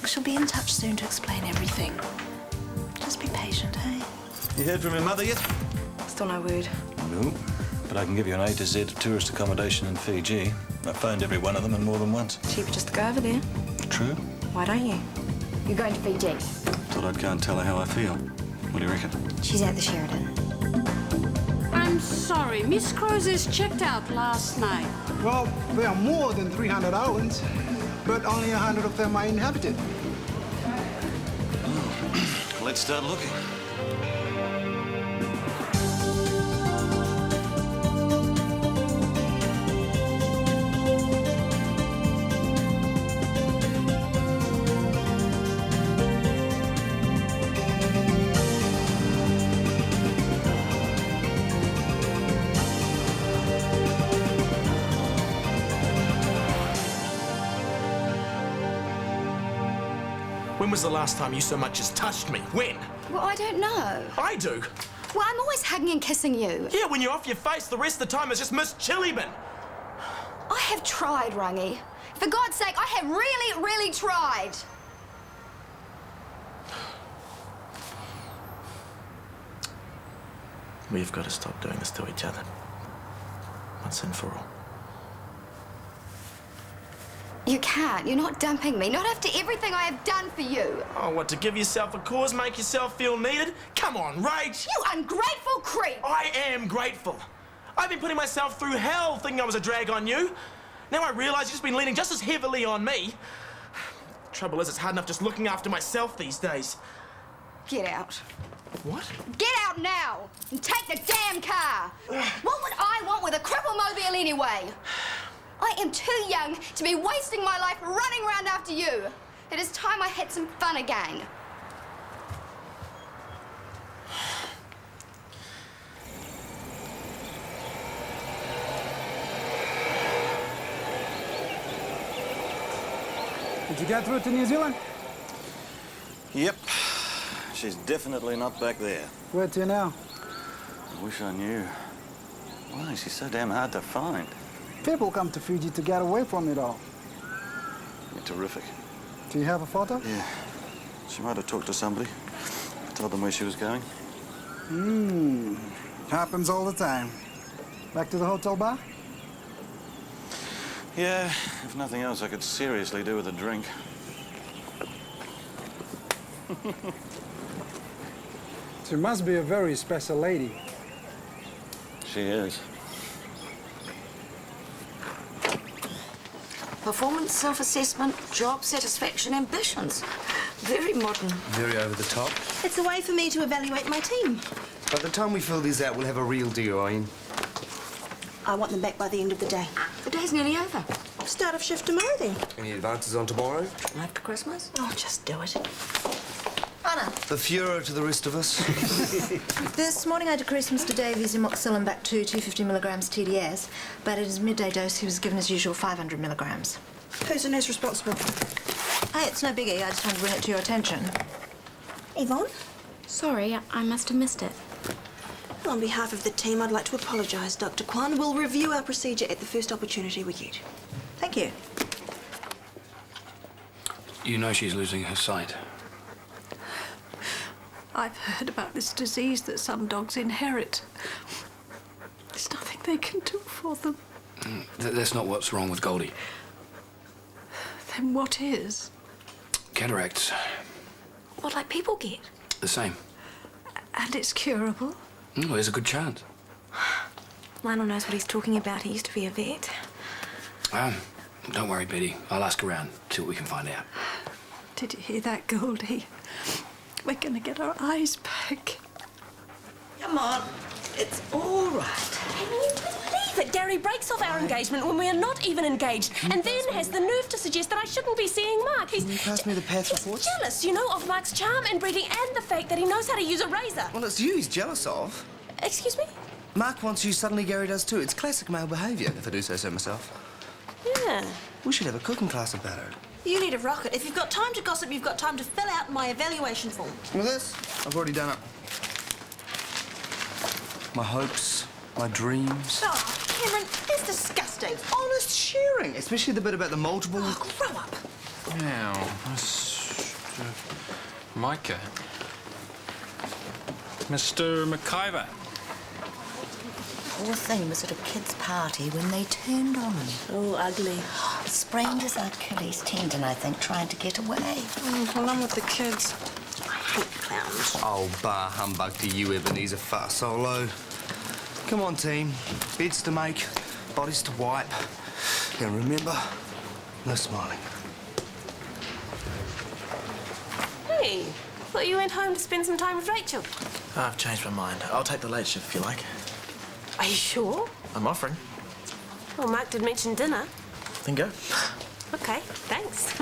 She'll be in touch soon to explain everything. Just be patient, hey? You heard from your mother yet? Still no word. No, but I can give you an A to Z of tourist accommodation in Fiji. I phoned every one of them and more than once. Cheaper just to go over there. True. Why don't you? You're going to Fiji? Thought I'd go and tell her how I feel. What do you reckon? She's at the Sheridan. I'm sorry, Miss Crozier checked out last night. Well, there are more than 300 islands, but only 100 of them are inhabited. Let's start looking. When was the last time you so much as touched me? When? Well, I don't know. I do. Well, I'm always hugging and kissing you. Yeah, when you're off your face, the rest of the time it's just Miss Chilibin. I have tried, Rangi. For God's sake, I have really, really tried. We've got to stop doing this to each other. Once and for all. You can't. You're not dumping me. Not after everything I have done for you. Oh, what, to give yourself a cause, make yourself feel needed? Come on, rage! You ungrateful creep! I am grateful. I've been putting myself through hell thinking I was a drag on you. Now I realise you've just been leaning just as heavily on me. Trouble is, it's hard enough just looking after myself these days. Get out. What? Get out now and take the damn car. What would I want with a cripple mobile anyway? I am too young to be wasting my life running around after you. It is time I had some fun again. Did you get through to New Zealand? Yep. She's definitely not back there. Where to now? I wish I knew. Why? She's so damn hard to find. People come to Fiji to get away from it all. You're terrific. Do you have a photo? Yeah. She might have talked to somebody. Told them where she was going. Happens all the time. Back to the hotel bar? Yeah, if nothing else, I could seriously do with a drink. She must be a very special lady. She is. Performance, self-assessment, job satisfaction, ambitions. Very modern. Very over the top. It's a way for me to evaluate my team. By the time we fill these out, we'll have a real deal, Ian. I want them back by the end of the day. The day's nearly over. Start of shift tomorrow, then. Any advances on tomorrow? After Christmas? Oh, just do it. Anna. The furor to the rest of us. This morning I decreased Mr. Davies' amoxicillin back to 250 milligrams TDS, but at his midday dose he was given his usual 500 milligrams. Who's the nurse responsible? Hey, it's no biggie. I just wanted to bring it to your attention. Yvonne? Sorry, I must have missed it. Well, on behalf of the team, I'd like to apologise, Dr. Kwan. We'll review our procedure at the first opportunity we get. Thank you. You know she's losing her sight. I've heard about this disease that some dogs inherit. There's nothing they can do for them. That's not what's wrong with Goldie. Then what is? Cataracts. What, like people get? The same. And it's curable? Well, there's a good chance. Lionel knows what he's talking about. He used to be a vet. Don't worry, Betty. I'll ask around, see what we can find out. Did you hear that, Goldie? We're gonna get our eyes back. Come on. It's all right. Can you believe it? Gary breaks off our engagement when we are not even engaged, and then has the nerve to suggest that I shouldn't be seeing Mark. Can you pass me the path reports? He's jealous, you know, of Mark's charm and breeding and the fact that he knows how to use a razor. Well, it's you he's jealous of. Excuse me? Mark wants you, suddenly Gary does too. It's classic male behaviour, if I do say so myself. Yeah. We should have a cooking class about it. You need a rocket. If you've got time to gossip, you've got time to fill out my evaluation form. Well, this, I've already done it. My hopes, my dreams. Oh, Cameron, that's disgusting. Honest sharing, especially the bit about the multiple... Oh, grow up. Now, Micah. Mr. McIver. Poor thing was at a kid's party when they turned on him. Oh, ugly. Sprained his Achilles tendon, I think, trying to get away. Well, I'm with the kids. I hate clowns. Oh, bar humbug to you, Ebenezer Far Solo. Come on, team. Beds to make, bodies to wipe. And remember, no smiling. Hey, thought you went home to spend some time with Rachel. I've changed my mind. I'll take the late shift if you like. Are you sure? I'm offering. Well, Mark did mention dinner. Then go. Okay, thanks.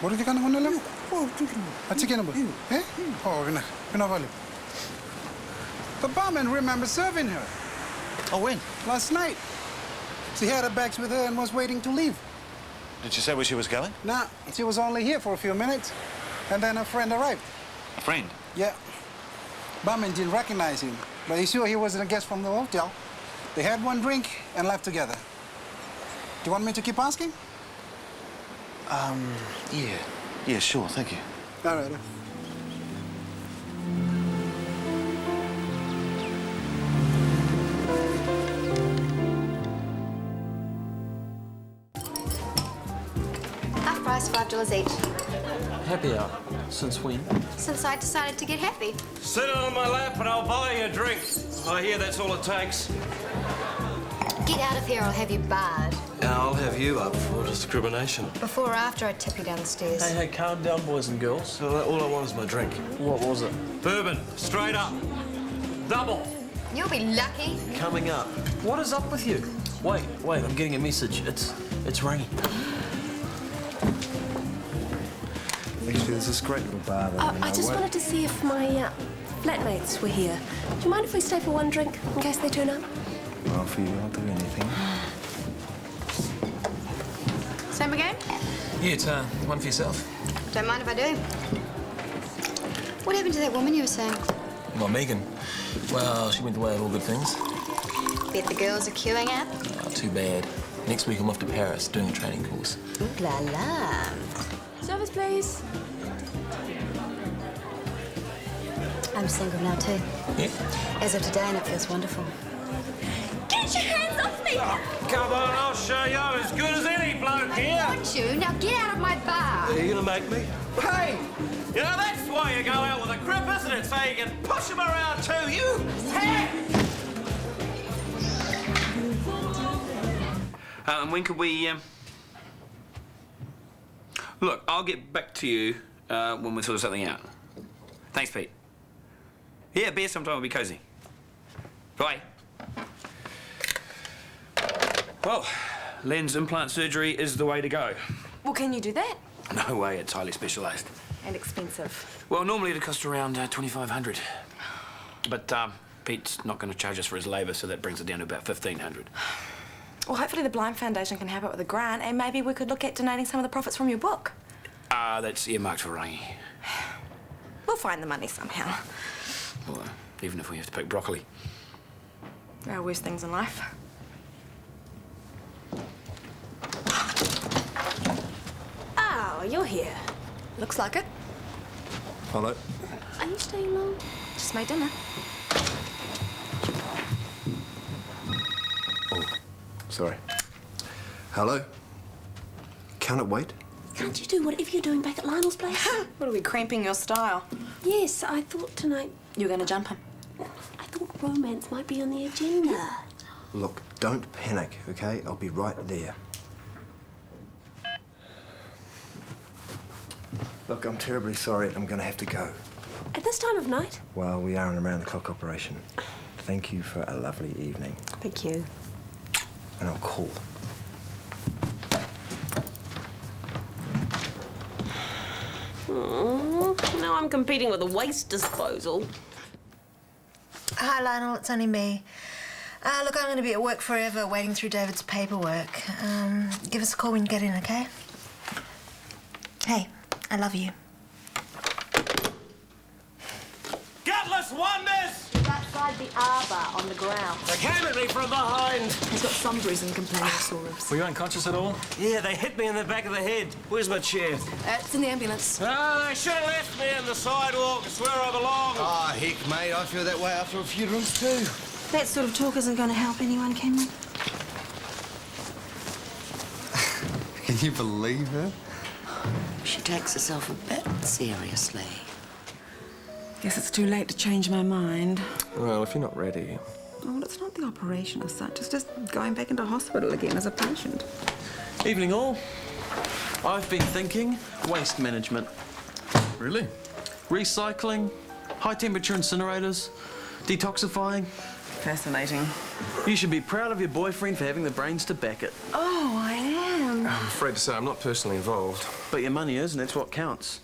What ka na ho na lang? At sige na ba? Eh? Oh, pinavali. The barman remembers serving her. Oh, when? Last night. She had her bags with her and was waiting to leave. Did she say where she was going? Nah, she was only here for a few minutes. And then her friend arrived. A friend? Yeah. Barman didn't recognize him, but he's sure he wasn't a guest from the hotel. They had one drink and left together. Do you want me to keep asking? Yeah. Yeah, sure, thank you. All right. Half price, $5 each. Happy hour. Since when? Since I decided to get happy. Sit on my lap and I'll buy you a drink. I hear that's all it takes. Get out of here, I'll have you barred. And I'll have you up for discrimination. Before or after I tip you down the stairs. Hey, calm down, boys and girls. All I want is my drink. What was it? Bourbon, straight up. Double. You'll be lucky. Coming up. What is up with you? Wait, I'm getting a message. It's Rangi. Actually, there's this great little bar there. I just wanted to see if my flatmates were here. Do you mind if we stay for one drink in case they turn up? Well, for you, I'll do anything. Same again? Yeah, it's one for yourself. Don't mind if I do. What happened to that woman you were saying? Well, Megan. Well, she went the way of all good things. Bet the girls are queuing up. Oh, too bad. Next week I'm off to Paris doing a training course. Ooh la la. Service, please. I'm single now too. Yeah? As of today, and it feels wonderful. Get your hands off me! Come on, I'll show you as good as any bloke here. I want you. Now get out of my bar. Are you gonna make me? Hey! You know, that's why you go out with a crip, isn't it? So you can push him around too. You heck! And when could we, Look, I'll get back to you when we sort something out. Thanks, Pete. Yeah, beer sometime will be cosy. Bye. Well, lens implant surgery is the way to go. Well, can you do that? No way, it's highly specialised. And expensive. Well, normally it'd cost around $2,500. But Pete's not going to charge us for his labour, so that brings it down to about $1,500. Well, hopefully the Blind Foundation can help out with a grant, and maybe we could look at donating some of the profits from your book. That's earmarked for Rangi. We'll find the money somehow. Well, even if we have to pick broccoli. There are worse things in life. Oh, you're here. Looks like it. Hello. Are you staying long? Just made dinner. Oh, sorry. Hello. Can it wait? Can't you do whatever you're doing back at Lionel's place? What, are we cramping your style? Yes, I thought tonight you were going to jump him. I thought romance might be on the agenda. Look, don't panic, okay? I'll be right there. Look, I'm terribly sorry. I'm going to have to go. At this time of night? Well, we are an around-the-clock operation. Thank you for a lovely evening. Thank you. And I'll call. Now I'm competing with a waste disposal. Hi, Lionel. It's only me. Look, I'm going to be at work forever waiting through David's paperwork. Give us a call when you get in, okay? Hey, I love you. Gutless wonders! That's outside the arbour on the ground. They came at me from behind. He's got some bruising complaint of sore ribs. Were you unconscious at all? Yeah, they hit me in the back of the head. Where's my chair? It's in the ambulance. Oh, they should have left me in the sidewalk. It's where I belong. Ah, heck, mate, I feel that way after a few drinks too. That sort of talk isn't going to help anyone, Cameron. Can you believe her? She takes herself a bit seriously. Guess it's too late to change my mind. Well, if you're not ready. Oh, it's not the operation as such. It's just going back into hospital again as a patient. Evening all. I've been thinking waste management. Really? Recycling, high temperature incinerators, detoxifying. Fascinating. You should be proud of your boyfriend for having the brains to back it. Oh, I am. I'm afraid to say I'm not personally involved. But your money is, and that's what counts.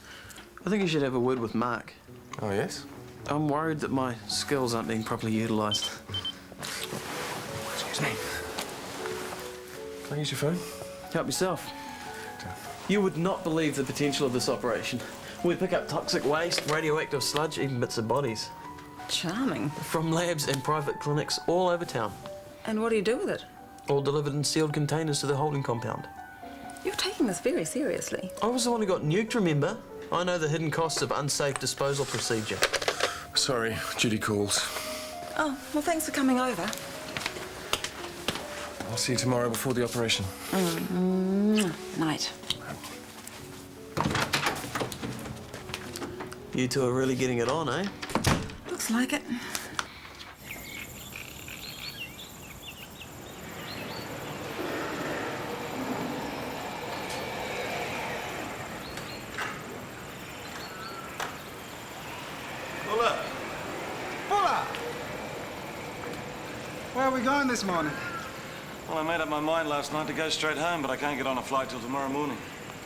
I think you should have a word with Mark. Oh, yes? I'm worried that my skills aren't being properly utilised. Excuse me. Can I use your phone? Help yourself. You would not believe the potential of this operation. We pick up toxic waste, radioactive sludge, even bits of bodies. Charming. From labs and private clinics all over town. And what do you do with it? All delivered in sealed containers to the holding compound. You're taking this very seriously. I was the one who got nuked, remember? I know the hidden costs of unsafe disposal procedure. Sorry, Judy calls. Oh, well, thanks for coming over. I'll see you tomorrow before the operation. Night. You two are really getting it on, eh? Looks like it. Pulla! Where are we going this morning? Well, I made up my mind last night to go straight home, but I can't get on a flight till tomorrow morning.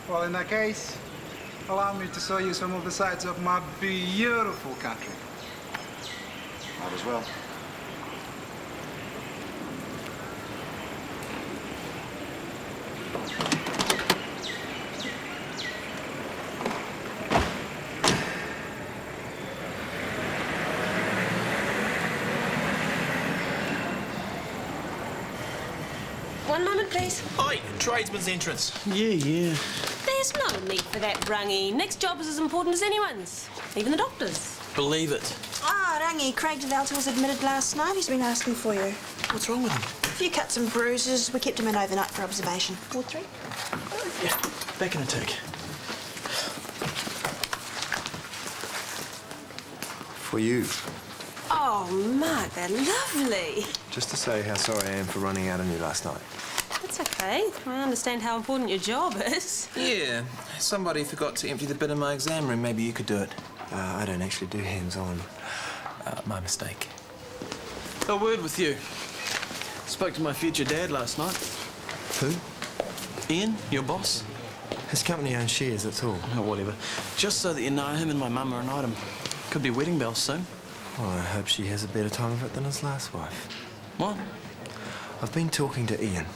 Well, in that case, allow me to show you some of the sights of my beautiful country. Might as well. One moment, please. Oi, tradesman's entrance. Yeah. There's no need for that, Rangi. Next job is as important as anyone's, even the doctor's. Believe it. Ah, Rangi, Craig DeValta was admitted last night. He's been asking for you. What's wrong with him? A few cuts and bruises. We kept him in overnight for observation. Ward 3? Yeah, back in a tick. For you. Oh, Mark, they're lovely. Just to say how sorry I am for running out on you last night. That's okay. I understand how important your job is. Yeah. Somebody forgot to empty the bin in my exam room. Maybe you could do it. I don't actually do hands-on. My mistake. A word with you. Spoke to my future dad last night. Who? Ian, your boss. His company owns shares, that's all. Oh, whatever. Just so that you know, him and my mum are an item. Could be wedding bells soon. Well, I hope she has a better time of it than his last wife. What? I've been talking to Ian.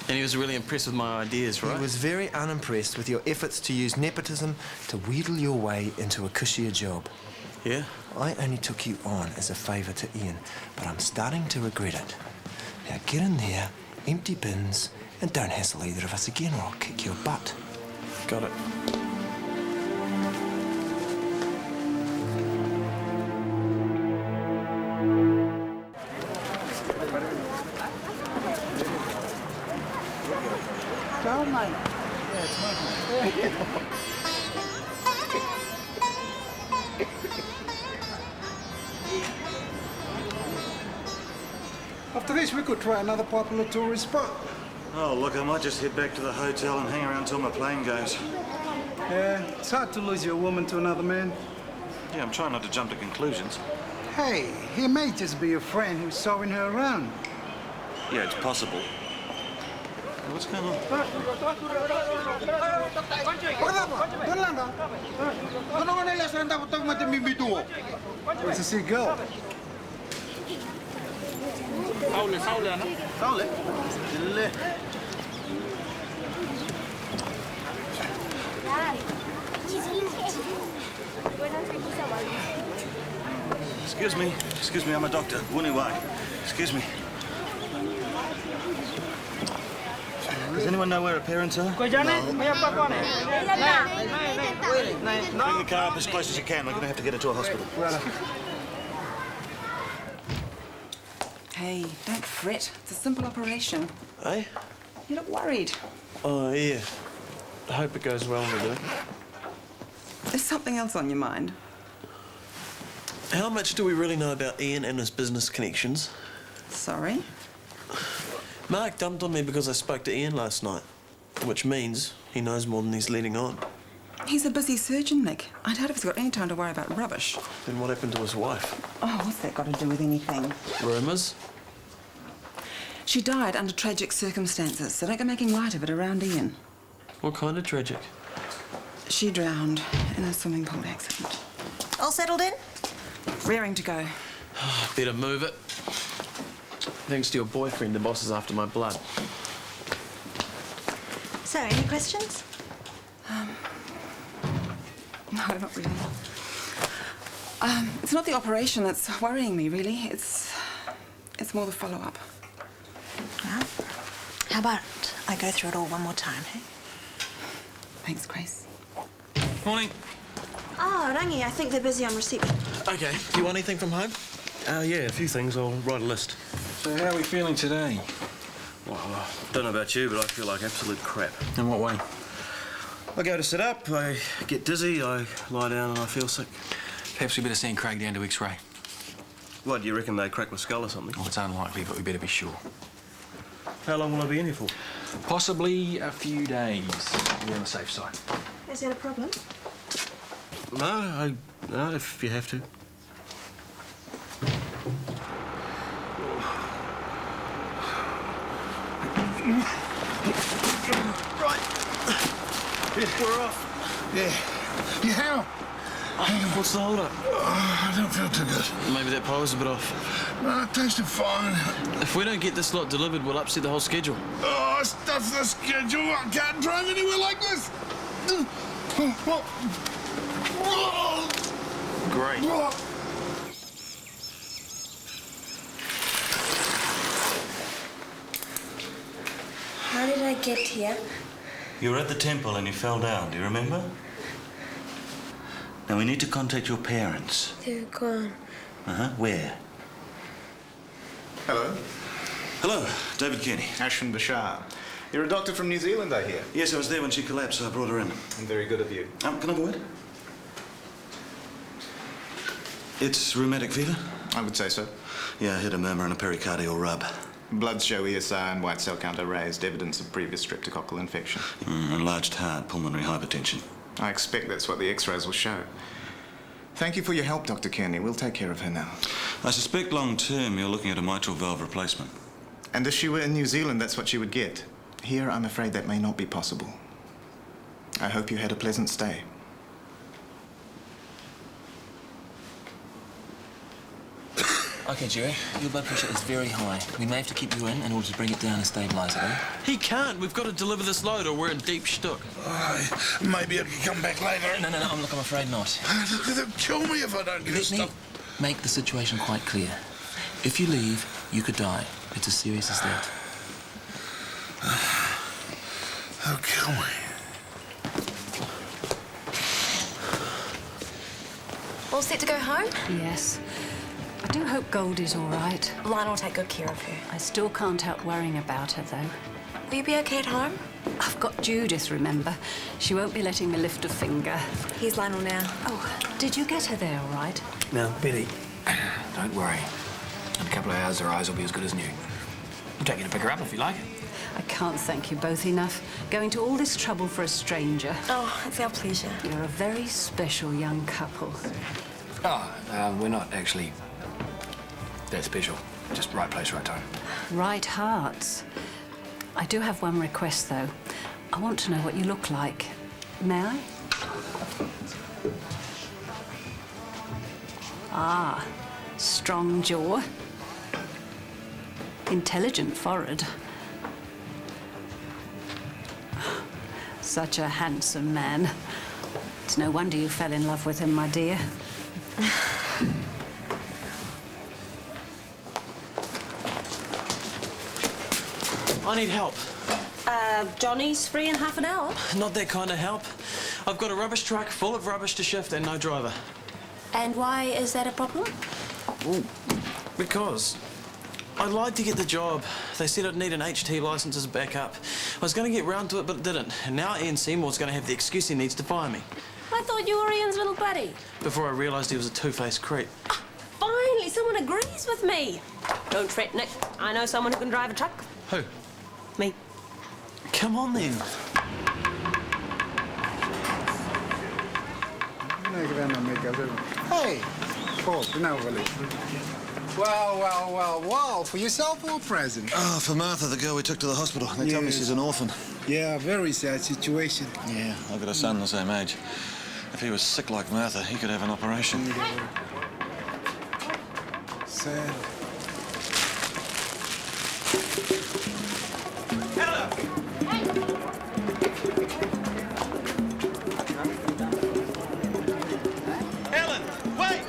And he was really impressed with my ideas, right? He was very unimpressed with your efforts to use nepotism to wheedle your way into a cushier job. Yeah? I only took you on as a favour to Ian, but I'm starting to regret it. Now get in there, empty bins, and don't hassle either of us again or I'll kick your butt. Got it. After this, we could try another popular tourist spot. Oh, look, I might just head back to the hotel and hang around till my plane goes. Yeah, it's hard to lose your woman to another man. Yeah, I'm trying not to jump to conclusions. Hey, he may just be a friend who's showing her around. Yeah, it's possible. What's going on? It's a seagull. Excuse Excuse me, I'm a doctor. Wuni Wai. Excuse me. Does anyone know where her parents are? Bring the car up as close as you can. We're going to have to get her to a hospital. Hey, don't fret. It's a simple operation. Eh? You look worried. Oh, yeah. I hope it goes well with her. There's something else on your mind. How much do we really know about Ian and his business connections? Sorry? Mark dumped on me because I spoke to Ian last night, which means he knows more than he's letting on. He's a busy surgeon, Nick. I doubt if he's got any time to worry about rubbish. Then what happened to his wife? Oh, what's that got to do with anything? Rumours? She died under tragic circumstances, so don't go making light of it around Ian. What kind of tragic? She drowned in a swimming pool accident. All settled in? Rearing to go. Better move it. Thanks to your boyfriend, the boss is after my blood. So, any questions? No, not really. It's not the operation that's worrying me, really. It's more the follow-up. Well, how about I go through it all one more time, hey? Thanks, Grace. Morning. Oh, Rangi, I think they're busy on reception. Okay, do you want anything from home? Yeah, a few things. I'll write a list. So how are we feeling today? Well, I don't know about you, but I feel like absolute crap. In what way? I go to sit up, I get dizzy, I lie down and I feel sick. Perhaps we better send Craig down to X-ray. What, do you reckon they cracked my skull or something? Oh, it's unlikely, but we better be sure. How long will I be in here for? Possibly a few days. We're on the safe side. Is that a problem? No, if you have to. Right. Yeah, we're off. Yeah. You how? What's the hold-up? I don't feel too good. Maybe that power's a bit off. No, it tasted fine. If we don't get this lot delivered, we'll upset the whole schedule. Oh, stuff the schedule. I can't drive anywhere like this. Great. How did I get here? You were at the temple and you fell down, do you remember? Now, we need to contact your parents. They're gone. Where? Hello. Hello, David Kenny. Ashwin Bashar. You're a doctor from New Zealand, I hear. Yes, I was there when she collapsed, so I brought her in. Very good of you. Can I have a word? It's rheumatic fever? I would say so. Yeah, I heard a murmur and a pericardial rub. Bloods show ESR and white cell count are raised, evidence of previous streptococcal infection. Enlarged heart, pulmonary hypertension. I expect that's what the X-rays will show. Thank you for your help, Dr. Kearney. We'll take care of her now. I suspect long-term you're looking at a mitral valve replacement. And if she were in New Zealand, that's what she would get. Here, I'm afraid that may not be possible. I hope you had a pleasant stay. OK, Jerry, your blood pressure is very high. We may have to keep you in order to bring it down and stabilise it, eh? He can't. We've got to deliver this load or we're in deep shtuck. Maybe I can come back later. No, I'm afraid not. They'll kill me if I don't get Let me stuff. make the situation quite clear. If you leave, you could die. It's as serious as that. They'll kill me. All set to go home? Yes. I do hope Goldie's all right. Lionel will take good care of her. I still can't help worrying about her, though. Will you be okay at home? I've got Judith, remember? She won't be letting me lift a finger. Here's Lionel now. Oh, did you get her there all right? Now, Billy, don't worry. In a couple of hours, her eyes will be as good as new. We'll take you to pick her up if you like. I can't thank you both enough. Going to all this trouble for a stranger. Oh, it's our pleasure. You're a very special young couple. Oh, we're not actually that special. Just right place, right time. Right hearts. I do have one request, though. I want to know what you look like. May I? Ah, strong jaw. Intelligent forehead. Such a handsome man. It's no wonder you fell in love with him, my dear. I need help. Johnny's free in half an hour. Not that kind of help. I've got a rubbish truck full of rubbish to shift and no driver. And why is that a problem? Well, because I lied to get the job. They said I'd need an HT licence as a backup. I was going to get round to it, but didn't. And now Ian Seymour's going to have the excuse he needs to fire me. I thought you were Ian's little buddy. Before I realised he was a two-faced creep. Finally, someone agrees with me. Don't fret, Nick. I know someone who can drive a truck. Who? Me. Come on, then. Hey, Paul, Well, for yourself or a present? Oh, for Martha, the girl we took to the hospital. They tell me she's an orphan. Yeah, very sad situation. Yeah, I've got a son the same age. If he was sick like Martha, he could have an operation. Sad. Ellen, wait!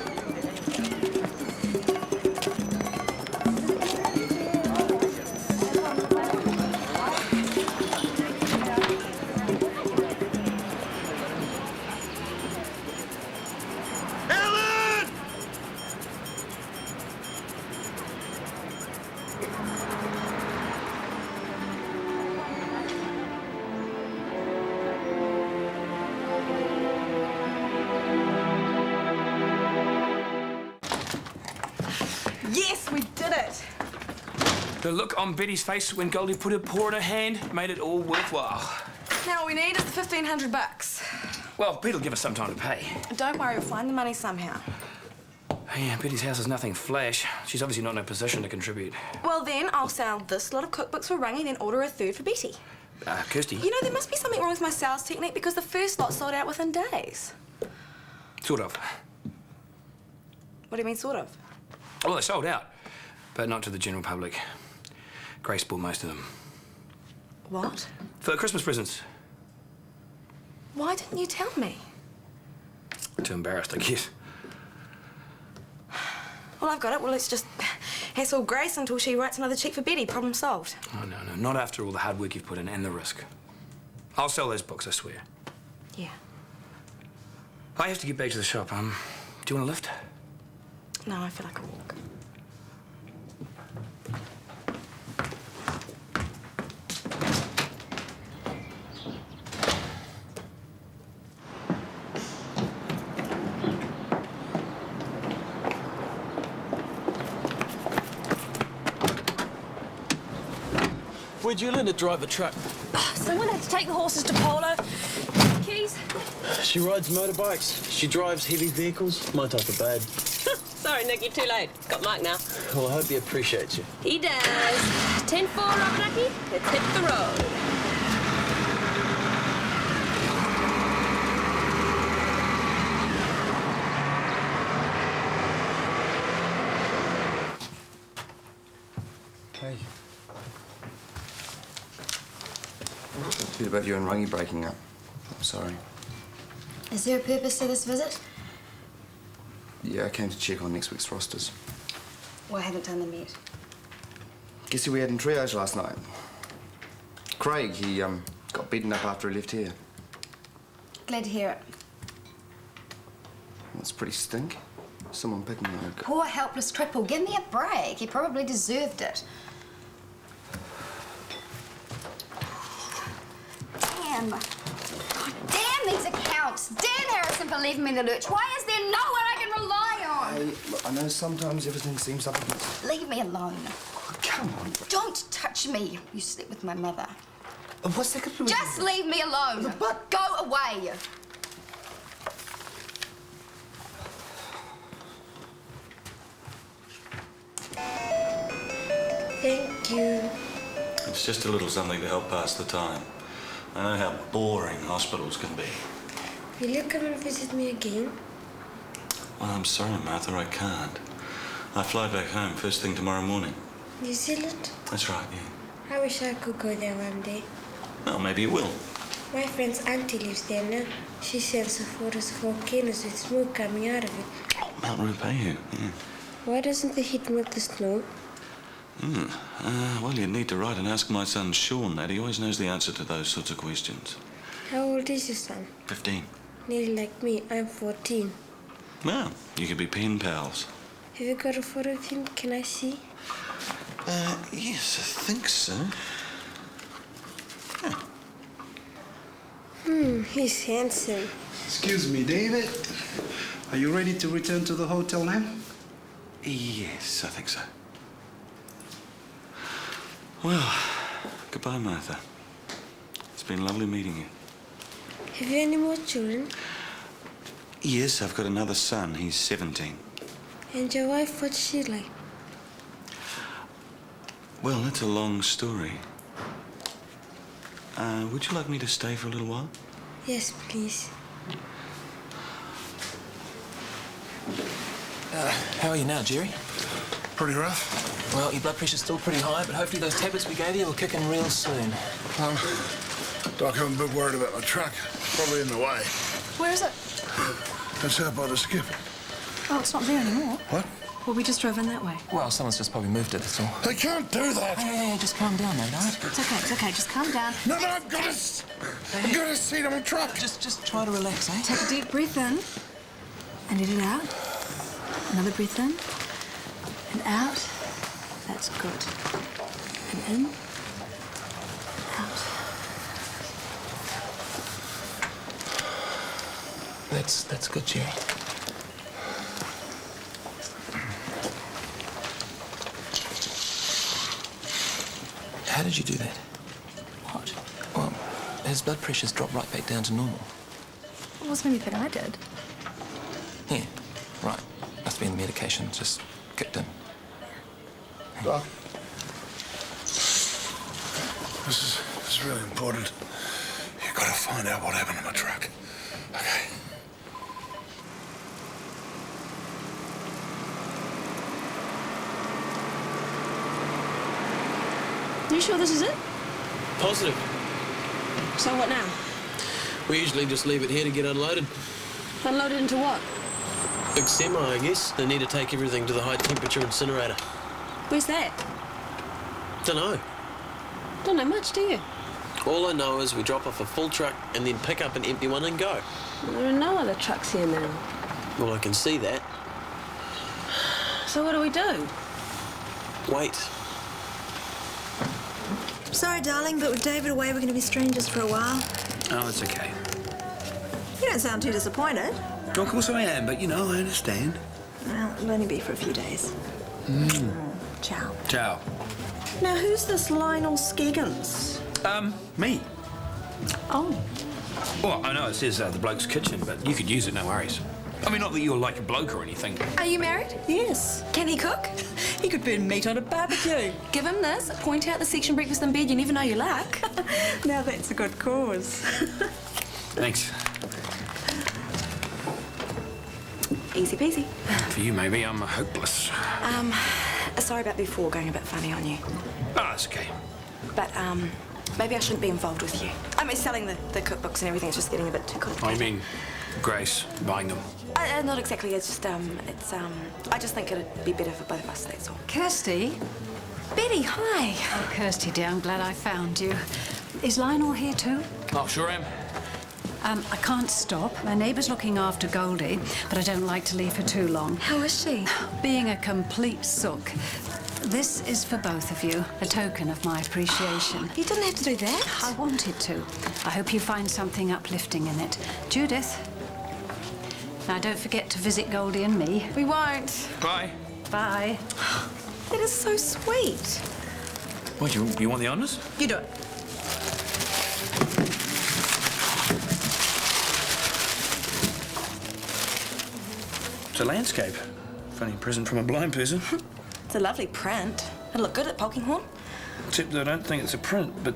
Yes, we did it. The look on Betty's face when Goldie put her paw in her hand made it all worthwhile. Now all we need is the $1,500. Well, Pete'll give us some time to pay. Don't worry, we'll find the money somehow. Yeah, Betty's house is nothing flash. She's obviously not in a position to contribute. Well then, I'll sell this lot of cookbooks for Rangi, then order a third for Betty. Kirsty? You know, there must be something wrong with my sales technique because the first lot sold out within days. Sort of. What do you mean, sort of? Well, they sold out, but not to the general public. Grace bought most of them. What? For Christmas presents. Why didn't you tell me? Too embarrassed, I guess. Well, I've got it. Well, let's just hassle Grace until she writes another cheque for Betty. Problem solved. Oh, no, not after all the hard work you've put in and the risk. I'll sell those books, I swear. Yeah. I have to get back to the shop. Do you want a lift? No, I feel like a walk. Where'd you learn to drive a truck? Someone had to take the horses to Polo. Keys? She rides motorbikes. She drives heavy vehicles. My type of babe. Sorry, Nick, you're too late. Got Mike now. Well, I hope he appreciates you. He does. 10-4, Romanaki. Let's hit the road. Hey. Heard about you and Rangi breaking up. I'm sorry. Is there a purpose to this visit? Yeah, I came to check on next week's rosters. Well, I haven't done them yet. Guess who we had in triage last night? Craig, he got beaten up after he left here. Glad to hear it. That's pretty stink. Someone picking on a... Poor helpless cripple. Give me a break. He probably deserved it. Damn. Damn these accounts. Damn Harrison for leaving me in the lurch. Why is there no one I can rely on? Hey, look, I know sometimes everything seems up against... Leave me alone. Oh, come on. Don't touch me. You slept with my mother. What's that got to do with... Just leave me alone. But... Go away. Thank you. It's just a little something to help pass the time. I know how boring hospitals can be. Will you come and visit me again? Well, I'm sorry, Martha, I can't. I fly back home first thing tomorrow morning. New Zealand? That's right, yeah. I wish I could go there one day. Well, maybe you will. My friend's auntie lives there now. She sends her photos of volcanoes with smoke coming out of it. Mount Ruapehu, yeah. Why doesn't the heat melt the snow? Well, you'd need to write and ask my son Sean that. He always knows the answer to those sorts of questions. How old is your son? 15. Nearly like me. I'm 14. Well, you could be pen pals. Have you got a photo of him? Can I see? Yes, I think so. He's handsome. Excuse me, David. Are you ready to return to the hotel now? Yes, I think so. Well, goodbye, Martha. It's been lovely meeting you. Have you any more children? Yes, I've got another son. He's 17. And your wife, what's she like? Well, that's a long story. Would you like me to stay for a little while? Yes, please. How are you now, Jerry? Pretty rough. Well, your blood pressure's still pretty high, but hopefully those tablets we gave you will kick in real soon. Doc, I'm a bit worried about my truck. Probably in the way. Where is it? It's out by the skip. Oh, it's not there anymore. What? Well, we just drove in that way. Well, someone's just probably moved it, that's all. They can't do that. Hey, just calm down, mate, all right? It's okay, just calm down. No, I've got a seat on my truck. Just try to relax, eh? Take a deep breath in and let it out. Another breath in and out. That's good. And in, out. That's good, Jerry. How did you do that? What? Well, his blood pressure's dropped right back down to normal. It wasn't anything I did. Yeah, right. Must be the medication just kicked in. Doc, this is really important. You've got to find out what happened to my truck. Okay? You sure this is it? Positive. So what now? We usually just leave it here to get unloaded. Unloaded into what? Big semi, I guess. They need to take everything to the high-temperature incinerator. Where's that? Dunno. Don't know much, do you? All I know is we drop off a full truck and then pick up an empty one and go. There are no other trucks here now. Well, I can see that. So what do we do? Wait. Sorry, darling, but with David away, we're going to be strangers for a while. Oh, it's okay. You don't sound too disappointed. Of course I am, but, you know, I understand. Well, it'll only be for a few days. Ciao. Ciao. Now, who's this Lionel Skeggins? Me. Oh. Well, I know it says the bloke's kitchen, but you could use it, no worries. I mean, not that you're like a bloke or anything. Are you married? Yes. Can he cook? He could burn meat on a barbecue. Give him this, point out the section breakfast in bed, you never know your luck. Now that's a good cause. Thanks. Easy peasy. For you, maybe. I'm hopeless. Sorry about before going a bit funny on you. Oh, it's okay. But, maybe I shouldn't be involved with you. I mean, selling the cookbooks and everything is just getting a bit too complicated. I mean, Grace, buying them. Not exactly. It's just, I just think it'd be better for both of us, that's all. Kirsty? Betty, hi. Oh, Kirsty, dear, I'm glad I found you. Is Lionel here too? Oh, sure am. I can't stop. My neighbour's looking after Goldie, but I don't like to leave her too long. How is she? Being a complete sook. This is for both of you, a token of my appreciation. You didn't have to do that. I wanted to. I hope you find something uplifting in it. Judith. Now, don't forget to visit Goldie and me. We won't. Bye. Bye. That is so sweet. What, you want the honours? You do it. It's a landscape. Funny present from a blind person. It's a lovely print. It'll look good at Polkinghorne. Except that I don't think it's a print, but...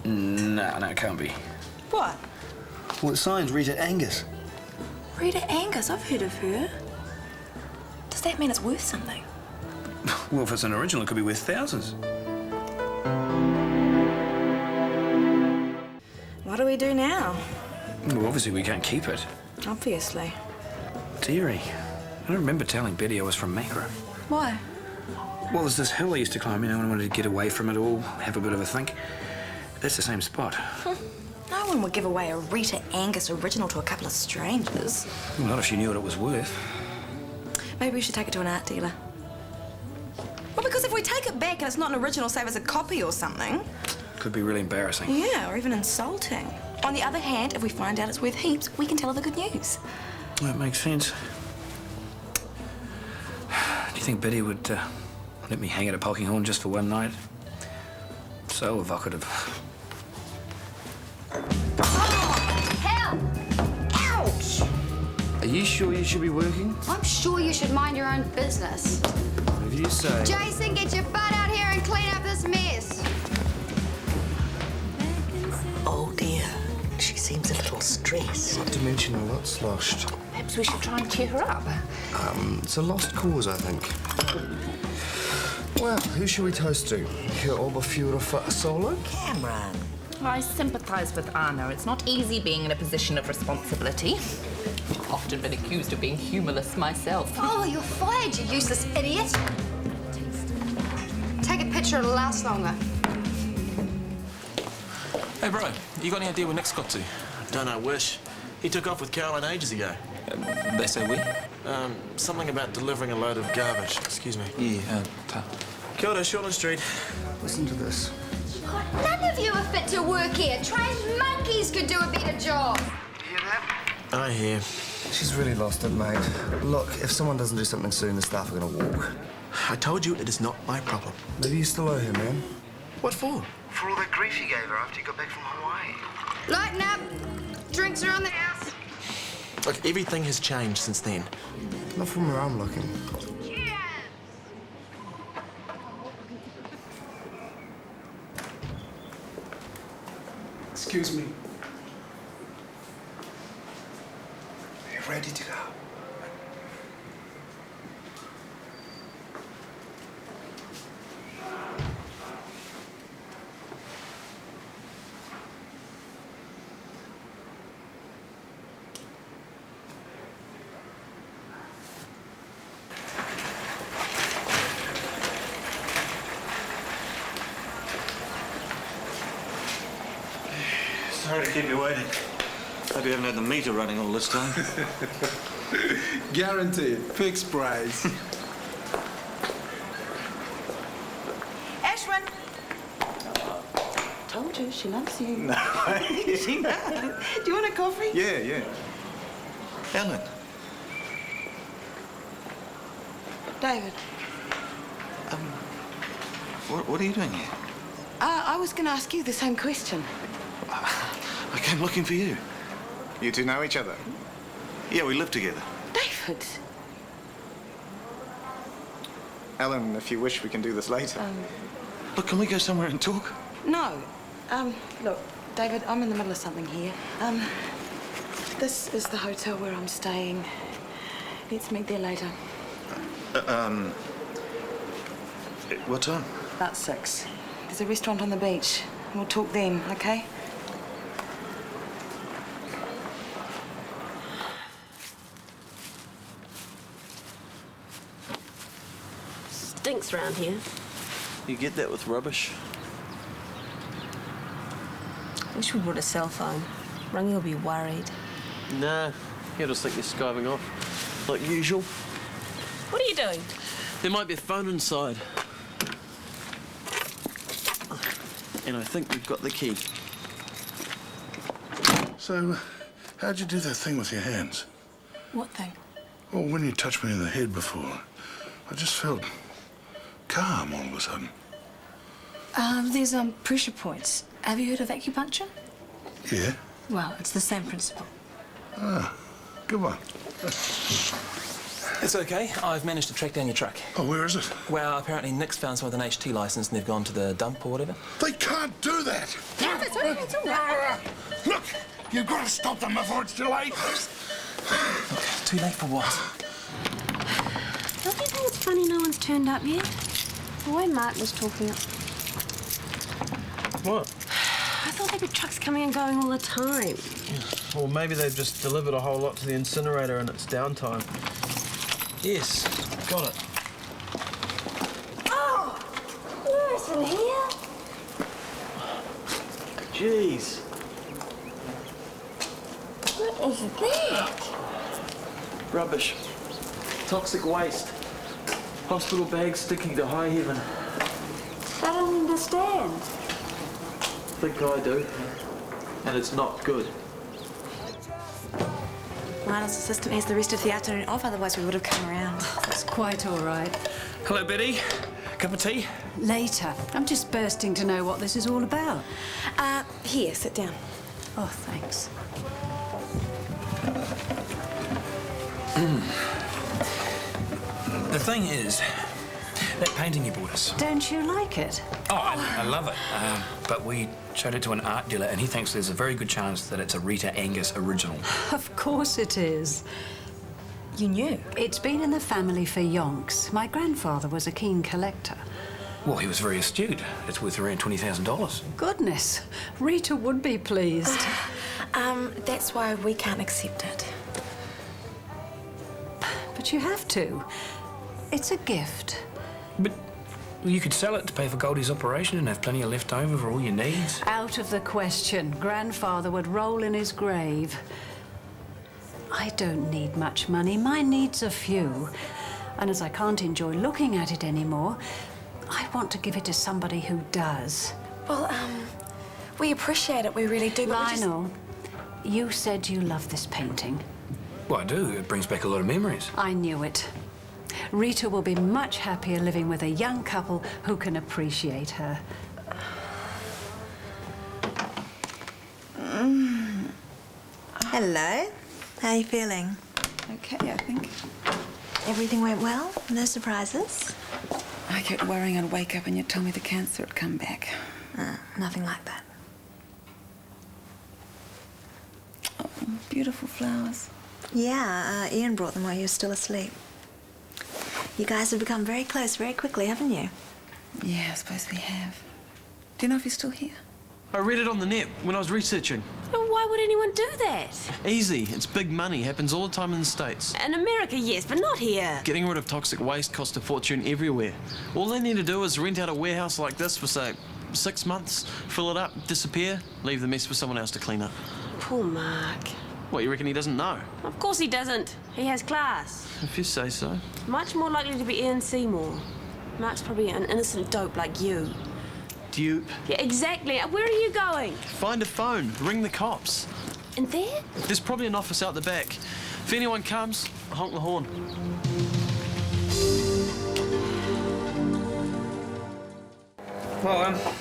No, it can't be. What? Well, the sign's Rita Angus. Rita Angus, I've heard of her. Does that mean it's worth something? Well, if it's an original, it could be worth thousands. What do we do now? Well, obviously we can't keep it. Obviously. Dearie, I don't remember telling Betty I was from Macro. Why? Well, there's this hill I used to climb, you know, when I wanted to get away from it all, have a bit of a think. That's the same spot. No one would give away a Rita Angus original to a couple of strangers. Well, not if she knew what it was worth. Maybe we should take it to an art dealer. Well, because if we take it back and it's not an original, say it's a copy or something... Could be really embarrassing. Yeah, or even insulting. On the other hand, if we find out it's worth heaps, we can tell her the good news. That makes sense. Do you think Biddy would let me hang at a Polkinghorn just for one night? So evocative. Hell! Ouch! Are you sure you should be working? I'm sure you should mind your own business. What do you say? Jason, get your butt out here and clean up this mess. Oh dear, she seems a little stressed. Not to mention a lot sloshed. Perhaps we should try and cheer her up. It's a lost cause, I think. Well, who shall we toast to? Your Oberführer Solo? Cameron. I sympathise with Anna. It's not easy being in a position of responsibility. I've often been accused of being humourless myself. Oh, you're fired, you useless idiot. Take a picture, it'll last longer. Hey, bro, you got any idea where Nick's got to? Don't know, wish. He took off with Caroline ages ago. They say we? Something about delivering a load of garbage. Excuse me. Yeah, Kia ora, Shortland Street. Listen to this. God, none of you are fit to work here. Trained monkeys could do a better job. Hear that? I hear. She's really lost it, mate. Look, if someone doesn't do something soon, the staff are going to walk. I told you it is not my problem. Maybe you still owe her, man. What for? For all that grief you gave her after you got back from Hawaii. Lighten up. Drinks are on the house. Look, everything has changed since then. Not from where I'm looking. Excuse me. Are you ready to go? Sorry to keep you waiting. Hope you haven't had the meter running all this time. Guaranteed. Fixed price. Ashwin! Told you, she loves you. No. She does. Do you want a coffee? Yeah. Ellen. David. What are you doing here? I was going to ask you the same question. I came looking for you. You two know each other? Yeah, we live together. David. Ellen, if you wish, we can do this later. Look, can we go somewhere and talk? No. Look, David, I'm in the middle of something here. This is the hotel where I'm staying. Let's meet there later. What time? About 6. There's a restaurant on the beach. We'll talk then, okay? Stinks round here. You get that with rubbish? Wish we brought a cell phone. Rangi will be worried. Nah, he'll just think you're skiving off. Like usual. What are you doing? There might be a phone inside. And I think we've got the key. So, how'd you do that thing with your hands? What thing? Well, when you touched me in the head before, I just felt calm all of a sudden. There's pressure points. Have you heard of acupuncture? Yeah? Well, it's the same principle. Ah, good one. It's okay. I've managed to track down your truck. Oh, where is it? Well, apparently Nick's found someone with an HT licence and they've gone to the dump or whatever. They can't do that! Yeah, it's all right. Look, you've got to stop them before it's too late. Look, too late for what? Don't you think it's funny no one's turned up yet? The way Mark was talking... What? I thought there'd be trucks coming and going all the time. Or maybe they've just delivered a whole lot to the incinerator and it's downtime. Yes, got it. Oh, jeez. What is that? Rubbish. Toxic waste. Hospital bags sticking to high heaven. I don't understand. Think I do. And it's not good. Lionel's assistant has the rest of the afternoon off, otherwise we would have come around. That's quite all right. Hello, Betty. Cup of tea? Later. I'm just bursting to know what this is all about. Here, sit down. Oh, thanks. The thing is, that painting you bought us. Don't you like it? Oh, I love it. But we showed it to an art dealer, and he thinks there's a very good chance that it's a Rita Angus original. Of course it is. You knew? It's been in the family for yonks. My grandfather was a keen collector. Well, he was very astute. It's worth around $20,000. Goodness, Rita would be pleased. That's why we can't accept it. But you have to. It's a gift. But you could sell it to pay for Goldie's operation and have plenty of left over for all your needs. Out of the question. Grandfather would roll in his grave. I don't need much money. My needs are few. And as I can't enjoy looking at it anymore, I want to give it to somebody who does. Well, we appreciate it. We really do. Lionel, you said you love this painting. Well, I do. It brings back a lot of memories. I knew it. Rita will be much happier living with a young couple who can appreciate her. Hello. How are you feeling? Okay, I think. Everything went well? No surprises? I kept worrying I'd wake up and you'd tell me the cancer had come back. Nothing like that. Oh, beautiful flowers. Yeah, Ian brought them while you were still asleep. You guys have become very close very quickly, haven't you? Yeah, I suppose we have. Do you know if he's still here? I read it on the net when I was researching. Well, why would anyone do that? Easy. It's big money. Happens all the time in the States. In America, yes, but not here. Getting rid of toxic waste costs a fortune everywhere. All they need to do is rent out a warehouse like this for, say, 6 months, fill it up, disappear, leave the mess for someone else to clean up. Poor Mark. What, you reckon he doesn't know? Of course he doesn't. He has class. If you say so. Much more likely to be Ian Seymour. Mark's probably an innocent dope like you. Dupe. Yeah, exactly. Where are you going? Find a phone. Ring the cops. In there? There's probably an office out the back. If anyone comes, honk the horn. Well,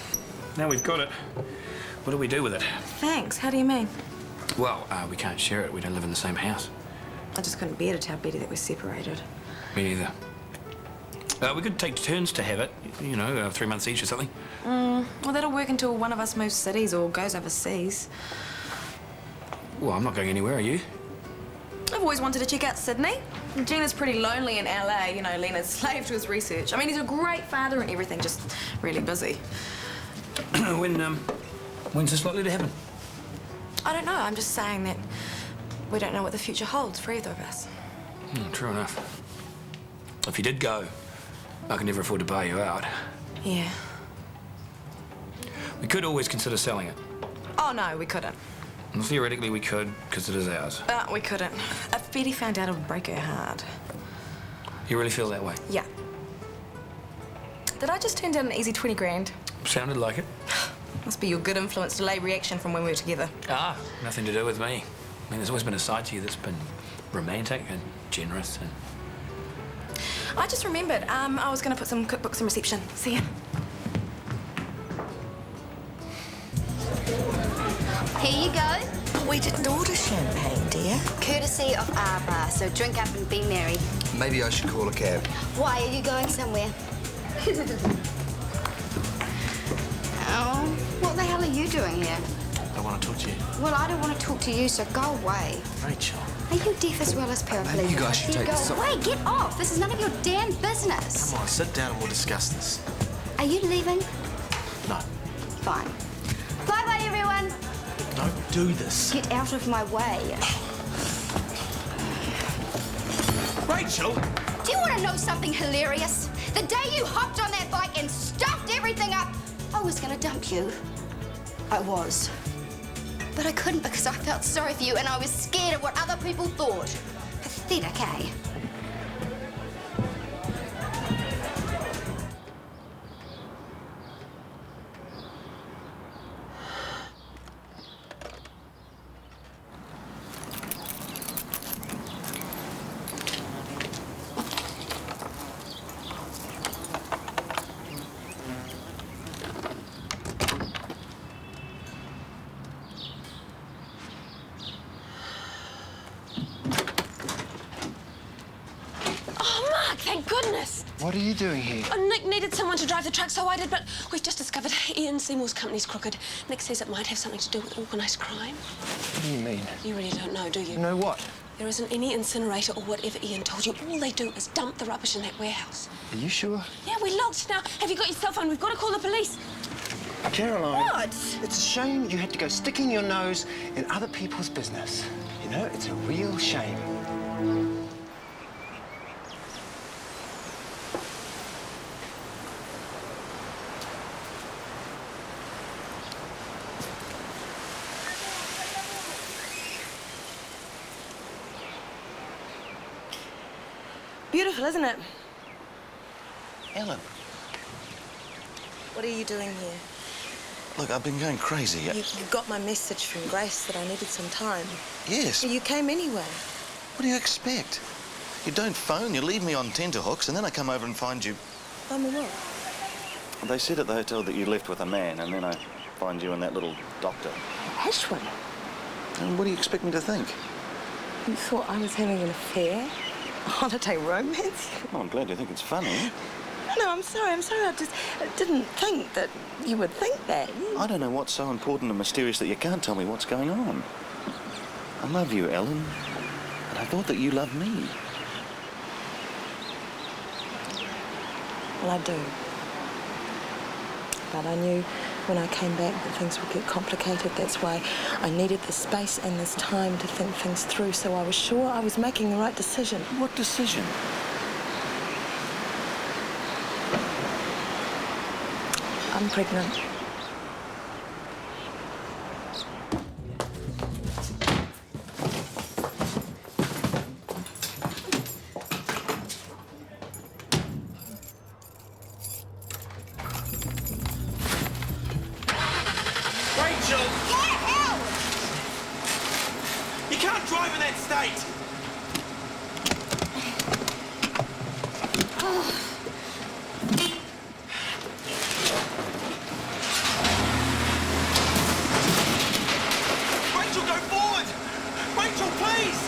now we've got it. What do we do with it? Thanks. How do you mean? Well, we can't share it. We don't live in the same house. I just couldn't bear to tell Betty that we're separated. Me neither. We could take turns to have it, you know, 3 months each or something. Well, that'll work until one of us moves cities or goes overseas. Well, I'm not going anywhere, are you? I've always wanted to check out Sydney. Gina's pretty lonely in LA, you know, Lena's slave to his research. I mean, he's a great father and everything, just really busy. When's this likely to happen? I don't know, I'm just saying that we don't know what the future holds for either of us. True enough. If you did go, I can never afford to buy you out. Yeah. We could always consider selling it. Oh, no, we couldn't. Well, theoretically, we could, because it is ours. But we couldn't. If Betty found out, it would break her heart. You really feel that way? Yeah. Did I just turn down an easy 20 grand? Sounded like it. Must be your good influence delay reaction from when we were together. Ah, nothing to do with me. I mean, there's always been a side to you that's been romantic and generous and... I just remembered, I was going to put some cookbooks in reception. See ya. Here you go. We didn't order champagne, dear. Courtesy of our bar, so drink up and be merry. Maybe I should call a cab. Why, are you going somewhere? Oh, what the hell are you doing here? I want to talk to you. Well, I don't want to talk to you, so go away. Rachel. Are you deaf as well as paraplegic? Maybe you guys should take this Go off. away, get off. This is none of your damn business. Come on, sit down and we'll discuss this. Are you leaving? No. Fine. Bye-bye, everyone. Don't do this. Get out of my way. Rachel! Do you want to know something hilarious? The day you hopped on that bike and stuffed everything up, I was going to dump you. I was. But I couldn't because I felt sorry for you and I was scared of what other people thought. Pathetic, eh? Thank goodness. What are you doing here? Oh, Nick needed someone to drive the truck, so I did, but we've just discovered Ian Seymour's company's crooked. Nick says it might have something to do with organised crime. What do you mean? You really don't know, do you? Know what? There isn't any incinerator or whatever Ian told you. All they do is dump the rubbish in that warehouse. Are you sure? Yeah, we looked. Now, have you got your cell phone? We've got to call the police. Caroline. What? It's a shame you had to go sticking your nose in other people's business. You know, it's a real shame. Beautiful, isn't it? Ellen, What are you doing here? look, I've been going crazy. You got my message from Grace that I needed some time. Yes. You came anyway. What do you expect? You don't phone, you leave me on tenterhooks, and then I come over and find you. I'm what? They said at the hotel that you left with a man, and then I find you and that little doctor. Ashwin, And what do you expect me to think? you thought I was having an affair? A holiday romance? Oh, I'm glad you think it's funny. No, I'm sorry. I just didn't think that you would think that. I don't know what's so important and mysterious that you can't tell me what's going on. I love you, Ellen, and I thought that you loved me. Well, I do. But I knew when I came back that things would get complicated. That's why I needed the space and this time to think things through, so I was sure I was making the right decision. What decision? I'm pregnant. Rachel! Get out! You can't drive in that state! Rachel, go forward! Rachel, please!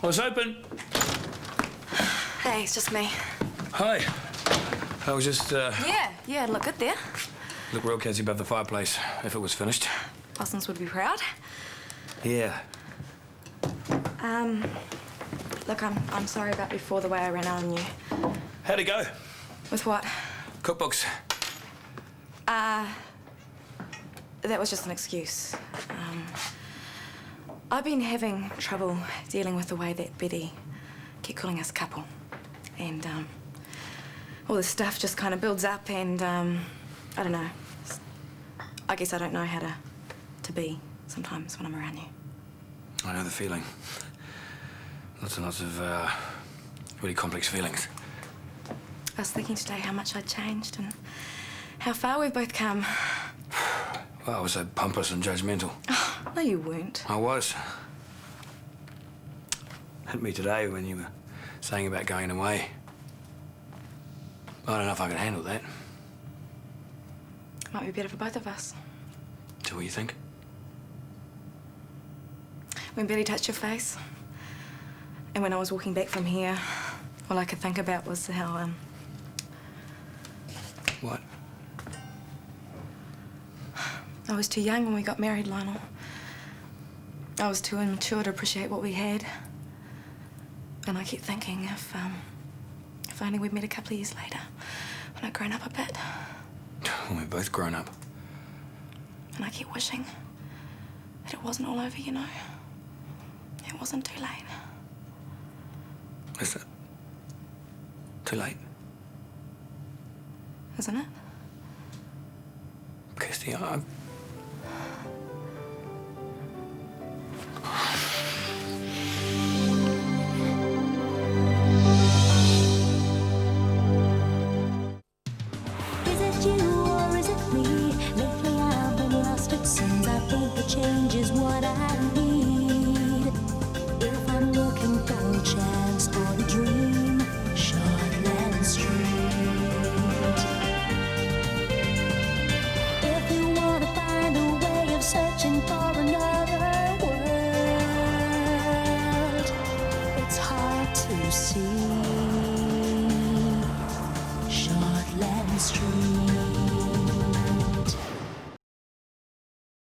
What's open? Hey, it's just me. Hi. I was just, Yeah, look good there. look real cozy above the fireplace, if it was finished. Parsons would be proud. Yeah. Look, I'm sorry about before, the way I ran out on you. How'd it go? With what? Cookbooks. That was just an excuse. I've been having trouble dealing with the way that Betty kept calling us a couple. And, all this stuff just kind of builds up and, I don't know. I guess I don't know how to be sometimes when I'm around you. I know the feeling. Lots and lots of, really complex feelings. I was thinking today how much I'd changed and how far we've both come. Well, I was so pompous and judgmental. No, you weren't. I was. Hit me today when you were saying about going away. I don't know if I could handle that. Might be better for both of us. So what do you think? When Betty touched your face, and when I was walking back from here, all I could think about was how, What? I was too young when we got married, Lionel. I was too immature to appreciate what we had. And I kept thinking if only we'd met a couple of years later, when I'd grown up a bit. When we're both grown up. And I kept wishing that it wasn't all over, you know. It wasn't too late. Is it? Too late? Isn't it? Kirsty, Is it you or is it me? Lately I've been lost, it seems. I think the change is what I need. If I'm looking for a chance or a dream, Shortland Street. If you want to find a way of searching for another world, it's hard to see.